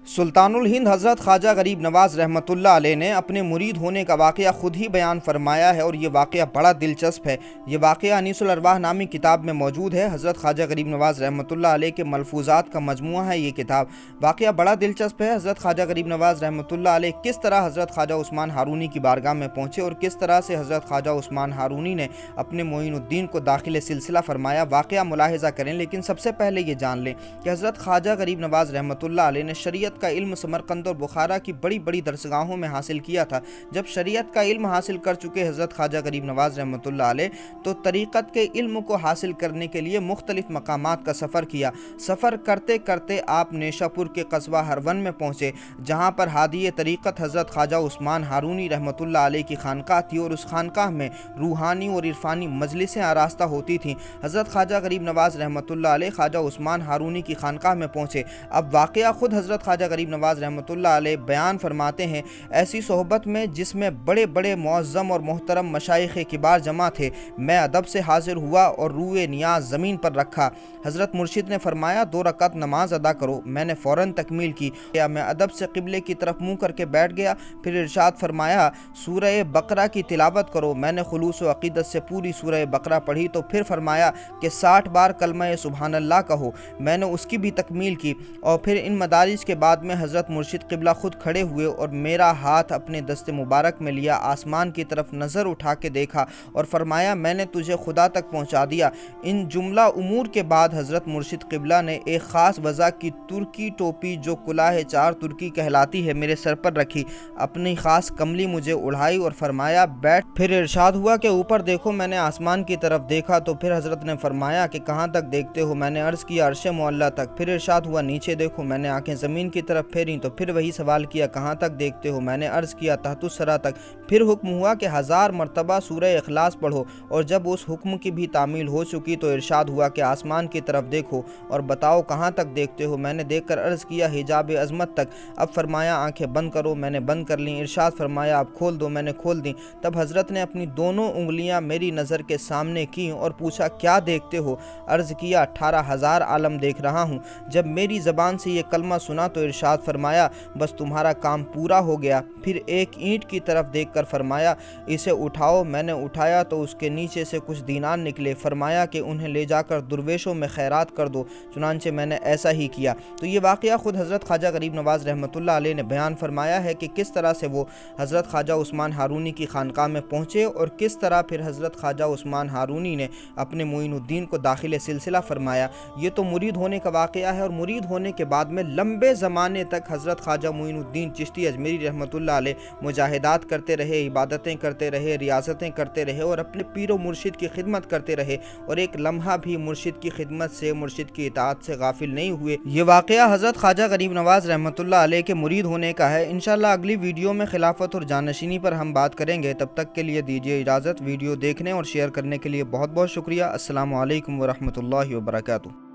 سلطان الہند حضرت خواجہ غریب نواز رحمۃ اللہ علیہ نے اپنے مرید ہونے کا واقعہ خود ہی بیان فرمایا ہے اور یہ واقعہ بڑا دلچسپ ہے۔ یہ واقعہ انیس الارواح نامی کتاب میں موجود ہے۔ حضرت خواجہ غریب نواز رحمۃ اللہ علیہ کے ملفوظات کا مجموعہ ہے یہ کتاب۔ واقعہ بڑا دلچسپ ہے۔ حضرت خواجہ غریب نواز رحمۃ اللہ علیہ کس طرح حضرت خواجہ عثمان ہارونی کی بارگاہ میں پہنچے اور کس طرح سے حضرت خواجہ عثمان ہارونی نے اپنے معین الدین کو داخل سلسلہ فرمایا، واقعہ ملاحظہ کریں۔ لیکن سب سے پہلے یہ جان لیں کہ حضرت خواجہ غریب نواز رحمۃ اللہ علیہ نے شریعت کا علم سمرقند اور بخارا کی بڑی بڑی درسگاہوں میں حاصل کیا تھا۔ جب شریعت کا علم حاصل کر چکے حضرت خواجہ غریب نواز رحمۃ اللہ علیہ تو طریقت کے علم کو حاصل کرنے کے لیے مختلف مقامات کا سفر کیا۔ سفر کرتے کرتے آپ نیشا پور کے قصبہ ہرون میں پہنچے، جہاں پر ہادی طریقت حضرت خواجہ عثمان ہارونی رحمۃ اللہ علیہ کی خانقاہ تھی اور اس خانقاہ میں روحانی اور عرفانی مجلسیں آراستہ ہوتی تھیں۔ حضرت خواجہ غریب نواز رحمۃ اللہ علیہ خواجہ عثمان ہارونی کی خانقاہ میں پہنچے۔ اب واقعہ خود حضرت خواجہ غریب نواز رحمۃ اللہ علیہ بیان فرماتے ہیں، ایسی صحبت میں جس میں بڑے بڑے معظم اور محترم مشائخ کبار جمع تھے، میں ادب سے حاضر ہوا اور روئے نیاز زمین پر رکھا۔ حضرت مرشد نے فرمایا 2 رکعت نماز ادا کرو۔ میں نے فوراً تکمیل کی۔ میں ادب سے قبلے کی طرف منہ کر کے بیٹھ گیا۔ پھر ارشاد فرمایا سورہ بقرہ کی تلاوت کرو۔ میں نے خلوص و عقیدت سے پوری سورہ بقرہ پڑھی تو پھر فرمایا کہ 60 بار کلمہ سبحان اللہ کہو۔ میں نے اس کی بھی تکمیل کی اور پھر ان مدارج کے بعد میں حضرت مرشد قبلہ خود کھڑے ہوئے اور میرا ہاتھ اپنے دست مبارک میں لیا، آسمان کی طرف نظر اٹھا کے دیکھا اور فرمایا میں نے تجھے خدا تک پہنچا دیا۔ ان جملہ امور کے بعد حضرت مرشد قبلہ نے ایک خاص وضع کی ترکی ٹوپی جو کلاه 4 ترکی کہلاتی ہے میرے سر پر رکھی، اپنی خاص کملی مجھے اڑھائی اور فرمایا بیٹھ۔ پھر ارشاد ہوا کہ اوپر دیکھو۔ میں نے آسمان کی طرف دیکھا تو پھر حضرت نے فرمایا کہ کہاں تک دیکھتے ہو؟ میں نے عرض کیا عرش معلیٰ تک۔ پھر ارشاد ہوا نیچے دیکھو۔ میں نے آنکھیں زمین کی طرف پھیری تو پھر وہی سوال کیا کہاں تک دیکھتے ہو؟ میں نے عرض کیا تحت الثری تک۔ پھر حکم ہوا کہ 1000 مرتبہ سورہ اخلاص پڑھو اور جب اس حکم کی بھی تعمیل ہو چکی تو ارشاد ہوا کہ آسمان کی طرف دیکھو اور بتاؤ کہاں تک دیکھتے ہو؟ میں نے دیکھ کر عرض کیا حجاب عظمت تک۔ اب فرمایا آنکھیں بند کرو۔ میں نے بند کر لیں۔ ارشاد فرمایا اب کھول دو۔ میں نے کھول دیں۔ تب حضرت نے اپنی دونوں انگلیاں میری نظر کے سامنے کیں اور پوچھا کیا دیکھتے ہو؟ عرض کیا 18,000 عالم دیکھ رہا ہوں۔ جب میری زبان سے یہ کلمہ سنا تو ارشاد فرمایا بس تمہارا کام پورا ہو گیا۔ پھر ایک اینٹ کی طرف دیکھ کر فرمایا اسے اٹھاؤ۔ میں نے اٹھایا تو اس کے نیچے سے کچھ دینار نکلے۔ فرمایا کہ انہیں لے جا کر درویشوں میں خیرات کر دو۔ چنانچہ میں نے ایسا ہی کیا۔ تو یہ واقعہ خود حضرت خواجہ غریب نواز رحمۃ اللہ علیہ نے بیان فرمایا ہے کہ کس طرح سے وہ حضرت خواجہ عثمان ہارونی کی خانقاہ میں پہنچے اور کس طرح پھر حضرت خواجہ عثمان ہارونی نے اپنے معین الدین کو داخل سلسلہ فرمایا۔ یہ تو مرید ہونے کا واقعہ ہے اور مرید ہونے کے بعد میں لمبے زمانے تک حضرت خواجہ معین الدین چشتی اجمیری رحمۃ اللہ علیہ مجاہدات کرتے رہے، عبادتیں کرتے رہے، ریاضتیں کرتے رہے اور اپنے پیر و مرشد کی خدمت کرتے رہے اور ایک لمحہ بھی مرشد کی خدمت سے، مرشد کی اطاعت سے غافل نہیں ہوئے۔ یہ واقعہ حضرت خواجہ غریب نواز رحمۃ اللہ علیہ کے مرید ہونے کا ہے۔ انشاءاللہ اگلی ویڈیو میں خلافت اور جانشینی پر ہم بات کریں گے۔ تب تک کے لیے دیجیے اجازت۔ ویڈیو دیکھنے اور شیئر کرنے کے لیے بہت بہت شکریہ۔ السلام علیکم ورحمۃ اللہ وبرکاتہ۔